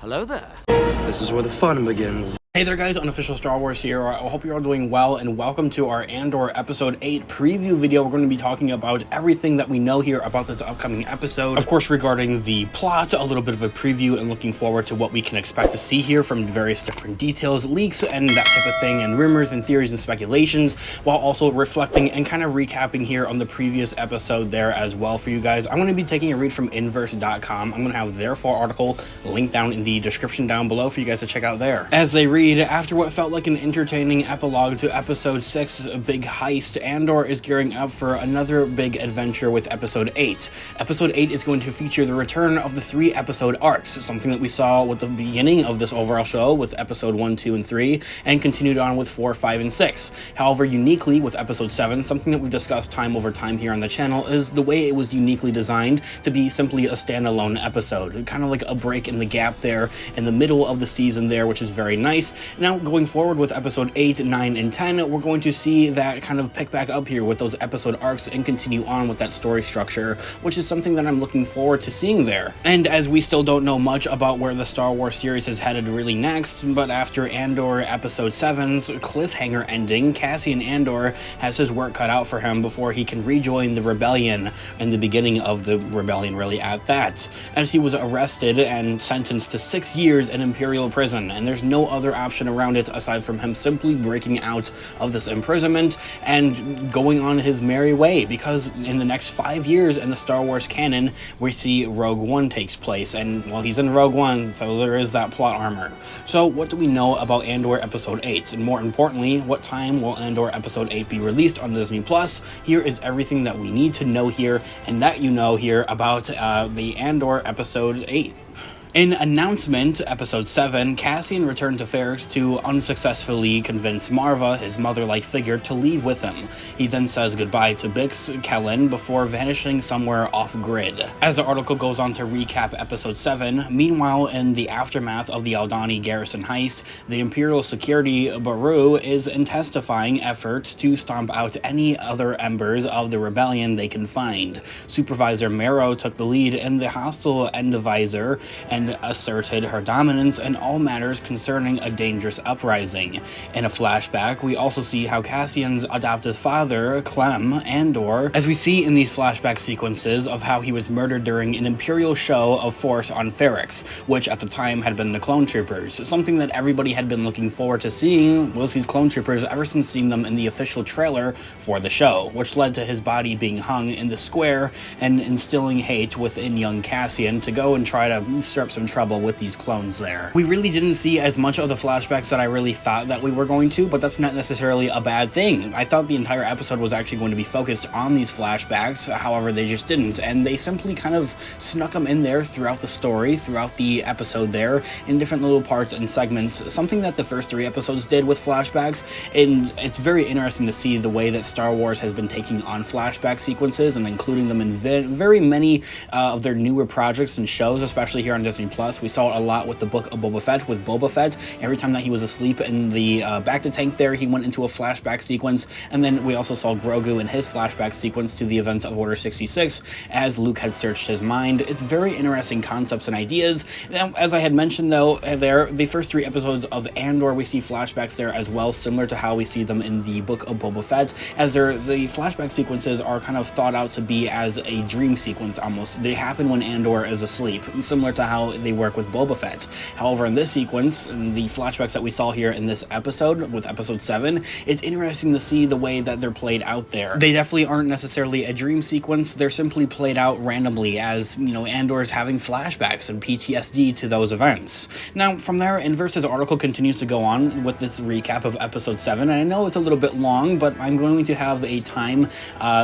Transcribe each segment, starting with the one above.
Hello there. This is where the fun begins. Hey there guys, Unofficial Star Wars here. I hope you're all doing well and welcome to our Andor Episode 8 preview video. We're going to be talking about everything that we know here about this upcoming episode. Of course, regarding the plot, a little bit of a preview and looking forward to what we can expect to see here from various different details, leaks, and that type of thing, and rumors and theories and speculations, while also reflecting and kind of recapping here on the previous episode there as well for you guys. I'm going to be taking a read from inverse.com. I'm going to have their full article linked down in the description down below for you guys to check out there. As they read, after what felt like an entertaining epilogue to Episode 6's big heist, Andor is gearing up for another big adventure with Episode 8. Episode 8 is going to feature the return of the 3-episode arcs, something that we saw with the beginning of this overall show with Episode 1, 2, and 3, and continued on with 4, 5, and 6. However, uniquely with Episode 7, something that we've discussed time over time here on the channel is the way it was uniquely designed to be simply a standalone episode, kind of like a break in the gap there in the middle of the season there, which is very nice. Now, going forward with Episode 8, 9, and 10, we're going to see that kind of pick back up here with those episode arcs and continue on with that story structure, which is something that I'm looking forward to seeing there. And as we still don't know much about where the Star Wars series is headed really next, but after Andor Episode 7's cliffhanger ending, Cassian Andor has his work cut out for him before he can rejoin the rebellion, and the beginning of the rebellion really at that, as he was arrested and sentenced to 6 years in Imperial prison, and there's no other option around it aside from him simply breaking out of this imprisonment and going on his merry way, because in the next 5 years in the Star Wars canon we see Rogue One takes place, and well, he's in Rogue One, so there is that plot armor. So what do we know about Andor Episode 8, and more importantly, what time will Andor Episode 8 be released on Disney Plus? Here is everything that we need to know here and that you know here about the Andor Episode 8. In Announcement, Episode 7, Cassian returned to Ferrix to unsuccessfully convince Marva, his mother-like figure, to leave with him. He then says goodbye to Bix Kellen before vanishing somewhere off-grid. As the article goes on to recap Episode 7, meanwhile, in the aftermath of the Aldhani garrison heist, the Imperial Security Bureau is intensifying efforts to stomp out any other embers of the rebellion they can find. Supervisor Marrow took the lead in the hostile Endivisor and asserted her dominance in all matters concerning a dangerous uprising. In a flashback, we also see how Cassian's adoptive father, Clem Andor, as we see in these flashback sequences of how he was murdered during an Imperial show of force on Ferrix, which at the time had been the Clone Troopers. Something that everybody had been looking forward to seeing was these Clone Troopers ever since seeing them in the official trailer for the show, which led to his body being hung in the square and instilling hate within young Cassian to go and try to stir up some trouble with these clones there. We really didn't see as much of the flashbacks that I really thought that we were going to, but that's not necessarily a bad thing. I thought the entire episode was actually going to be focused on these flashbacks, however they just didn't, and they simply kind of snuck them in there throughout the story, throughout the episode there, in different little parts and segments, something that the first 3 episodes did with flashbacks, and it's very interesting to see the way that Star Wars has been taking on flashback sequences and including them in very many of their newer projects and shows, especially here on Disney Plus. We saw it a lot with the Book of Boba Fett with Boba Fett. Every time that he was asleep in the Bacta tank there, he went into a flashback sequence, and then we also saw Grogu in his flashback sequence to the events of Order 66 as Luke had searched his mind. It's very interesting concepts and ideas. Now, as I had mentioned though, the first 3 episodes of Andor, we see flashbacks there as well, similar to how we see them in the Book of Boba Fett, as the flashback sequences are kind of thought out to be as a dream sequence almost. They happen when Andor is asleep, similar to how they work with Boba Fett. However, in this sequence, the flashbacks that we saw here in this episode, with Episode 7, it's interesting to see the way that they're played out there. They definitely aren't necessarily a dream sequence, they're simply played out randomly as, you know, Andor's having flashbacks and PTSD to those events. Now, from there, Inverse's article continues to go on with this recap of Episode 7, and I know it's a little bit long, but I'm going to have a time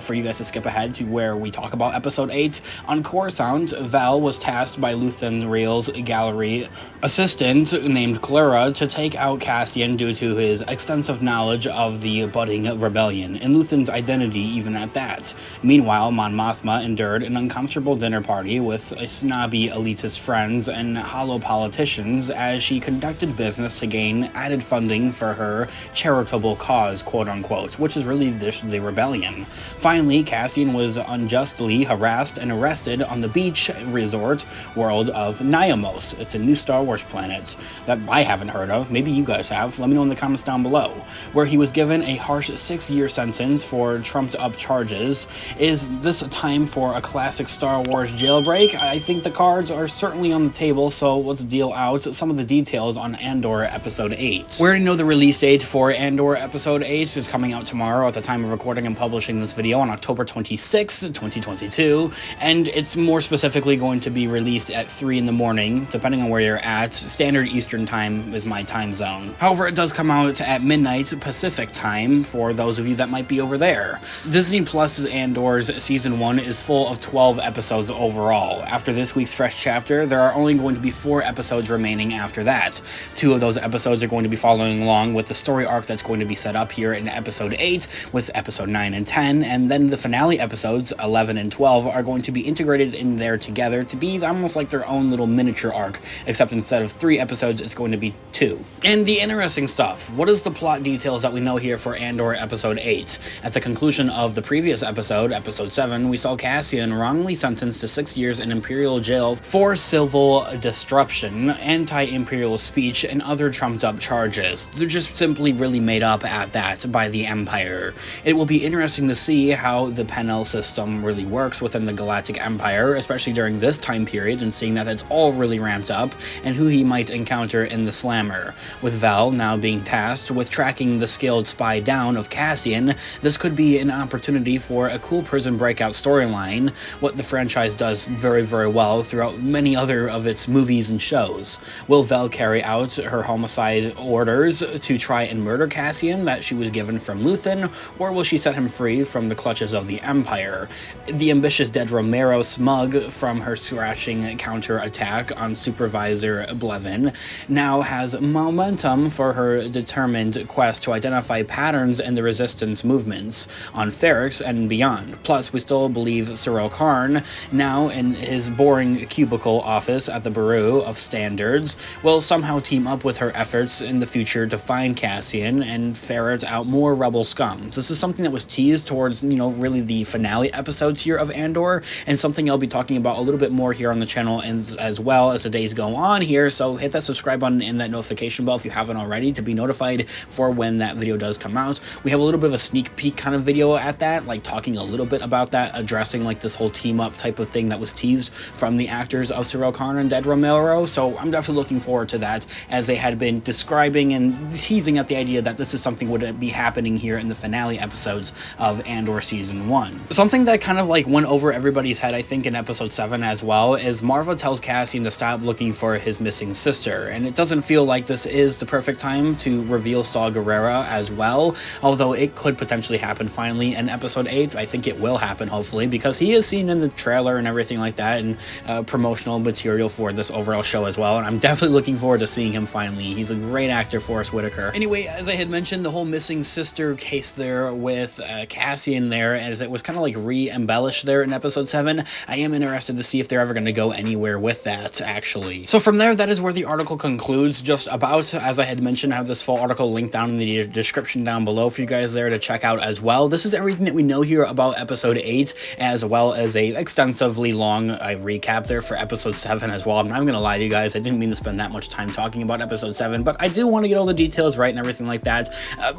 for you guys to skip ahead to where we talk about Episode 8. On Coruscant, Val was tasked by Luthen Rael's gallery assistant named Clara to take out Cassian due to his extensive knowledge of the budding rebellion, and Luthen's identity even at that. Meanwhile, Mon Mothma endured an uncomfortable dinner party with snobby elitist friends and hollow politicians as she conducted business to gain added funding for her charitable cause, quote-unquote, which is really the rebellion. Finally, Cassian was unjustly harassed and arrested on the beach resort world of Niamos. It's a new Star Wars planet that I haven't heard of. Maybe you guys have. Let me know in the comments down below. Where he was given a harsh 6-year sentence for trumped-up charges. Is this a time for a classic Star Wars jailbreak? I think the cards are certainly on the table, so let's deal out some of the details on Andor Episode 8. We already know the release date for Andor Episode 8 is coming out tomorrow at the time of recording and publishing this video on October 26, 2022, and it's more specifically going to be released at 3 in the morning, depending on where you're at. Standard Eastern Time is my time zone. However, it does come out at midnight Pacific Time for those of you that might be over there. Disney Plus's Andor's Season 1 is full of 12 episodes overall. After this week's fresh chapter, there are only going to be 4 episodes remaining after that. 2 of those episodes are going to be following along with the story arc that's going to be set up here in Episode 8 with Episode 9 and 10, and then the finale episodes 11 and 12 are going to be integrated in there together to be almost like their own little miniature arc, except instead of 3 episodes, it's going to be 2. And the interesting stuff, what is the plot details that we know here for Andor Episode 8? At the conclusion of the previous episode, Episode 7, we saw Cassian wrongly sentenced to 6 years in Imperial jail for civil disruption, anti-Imperial speech, and other trumped-up charges. They're just simply really made up at that by the Empire. It will be interesting to see how the Penel system really works within the Galactic Empire, especially during this time period, and seeing that it's all really ramped up, and who he might encounter in the Slammer. With Val now being tasked with tracking the skilled spy down of Cassian, this could be an opportunity for a cool prison breakout storyline, what the franchise does very, very well throughout many other of its movies and shows. Will Val carry out her homicide orders to try and murder Cassian that she was given from Luthen, or will she set him free from the clutches of the Empire? The ambitious Dead Romero smug from her scratching counter-attack on Supervisor Blevin now has momentum for her determined quest to identify patterns in the Resistance movements on Ferrix and beyond. Plus, we still believe Cyril Karn, now in his boring cubicle office at the Bureau of Standards, will somehow team up with her efforts in the future to find Cassian and ferret out more rebel scum. This is something that was teased towards, really the finale episodes here of Andor, and something I'll be talking about a little bit more here on the channel and as well as the days go on here, so hit that subscribe button and that notification bell if you haven't already to be notified for when that video does come out. We have a little bit of a sneak peek kind of video at that, like talking a little bit about that, addressing like this whole team up type of thing that was teased from the actors of Cyril Karn and Dead Romero, so I'm definitely looking forward to that, as they had been describing and teasing at the idea that this is something would be happening here in the finale episodes of Andor Season 1. Something that kind of like went over everybody's head, I think, in Episode 7 as well, is Marva tells Cassian to stop looking for his missing sister, and it doesn't feel like this is the perfect time to reveal Saw Gerrera as well, although it could potentially happen finally in Episode 8. I think it will happen, hopefully, because he is seen in the trailer and everything like that, and promotional material for this overall show as well, and I'm definitely looking forward to seeing him finally. He's a great actor, Forrest Whitaker. Anyway, as I had mentioned, the whole missing sister case there with Cassian there, as it was kind of like re-embellished there in Episode 7, I am interested to see if they're ever going to go anywhere with that, actually. So from there, that is where the article concludes, just about, as I had mentioned, I have this full article linked down in the description down below for you guys there to check out as well. This is everything that we know here about Episode 8, as well as a extensively long recap there for Episode 7 as well. I'm not going to lie to you guys, I didn't mean to spend that much time talking about Episode 7, but I do want to get all the details right and everything like that.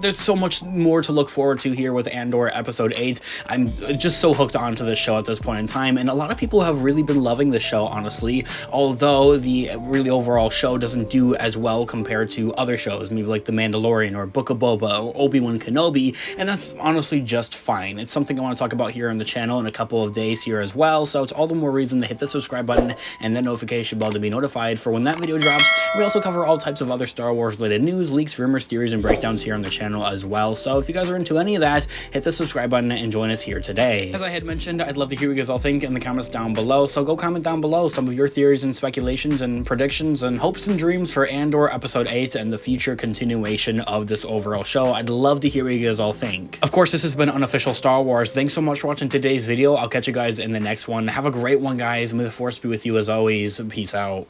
There's so much more to look forward to here with Andor Episode 8. I'm just so hooked onto this show at this point in time, and a lot of people have really been loving the show, honestly, although the really overall show doesn't do as well compared to other shows, maybe like The Mandalorian or Book of Boba or Obi-Wan Kenobi, and that's honestly just fine. It's something I want to talk about here on the channel in a couple of days here as well, so it's all the more reason to hit the subscribe button and the notification bell to be notified for when that video drops. We also cover all types of other Star Wars related news, leaks, rumors, theories, and breakdowns here on the channel as well, so if you guys are into any of that, hit the subscribe button and join us here today. As I had mentioned, I'd love to hear what you guys all think in the comments down below, so go comment down below some of your theories and speculations and predictions and hopes and dreams for Andor Episode 8 and the future continuation of this overall show. I'd love to hear what you guys all think. Of course, this has been Unofficial Star Wars. Thanks so much for watching today's video. I'll catch you guys in the next one. Have a great one, guys. May the Force be with you as always. Peace out.